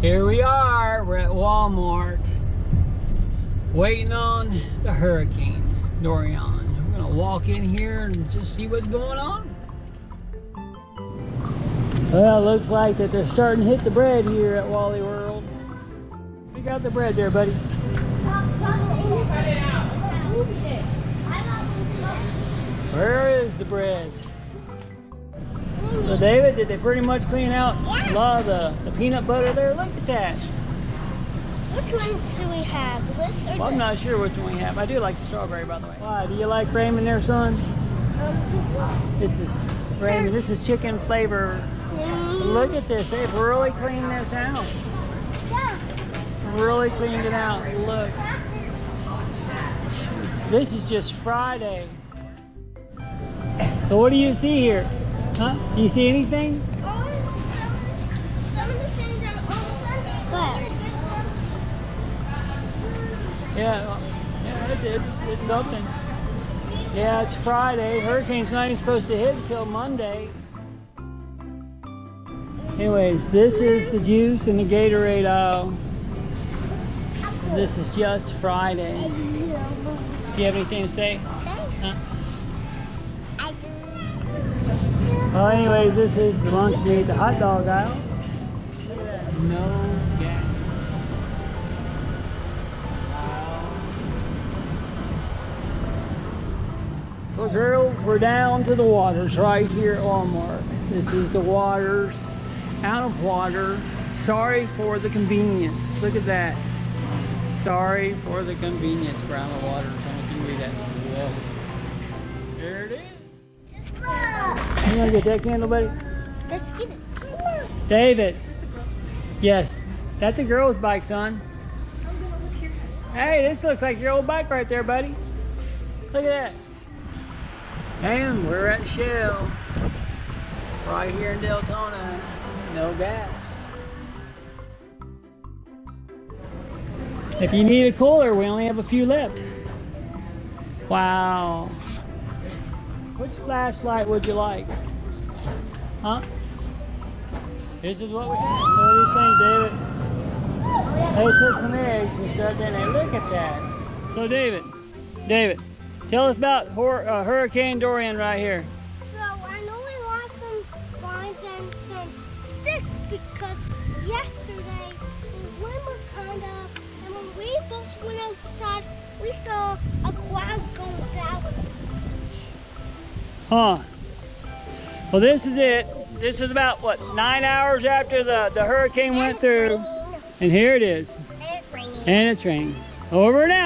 Here we are, we're at Walmart, waiting on the Hurricane Dorian. We're gonna walk in here and just see what's going on. Well, it looks like that they're starting to hit the bread here at Wally World. We got the bread there, buddy. Where is the bread? So David, did they pretty much clean out a lot of the peanut butter there? Look at that. Which ones do we have? This or Well, I'm not sure which one we have. I do like the strawberry, by the way. Why? Do you like Raymond there, son? This is Raymond. This is chicken flavor. Look at this. They've really cleaned this out. Really cleaned it out. Look. This is just Friday. So what do you see here? Huh? Do you see anything? Some of the things are almost Yeah, it's something. Yeah, it's Friday. Hurricane's not even supposed to hit until Monday. Anyways, this is the juice and the Gatorade aisle. This is just Friday. Do you have anything to say? Huh? Well, anyways, this is the lunch meat, the hot dog aisle. Look at that. No gas. Well, girls, we're down to the waters right here at Walmart. This is the waters, out of water. Sorry for the convenience. Look at that. Sorry for the convenience. We're out of water. So you can read that. Whoa. There it is. You want to get that candle, buddy? Let's get it. David. Yes. That's a girl's bike, son. Hey, this looks like your old bike right there, buddy. Look at that. And we're at Shell. Right here in Deltona. No gas. If you need a cooler, we only have a few left. Wow. Which flashlight would you like? Huh? This is what we have. What do you think, David? They took some eggs and stuck in there. Look at that. So David, tell us about Hurricane Dorian right here. So I know we lost some vines and some sticks because yesterday the wind was kind of, and when we both went outside, we saw a cloud going down. Huh. Well, this is it. This is about, what, 9 hours after the hurricane went through. And here it is. And it's raining. And it's raining. Over and out.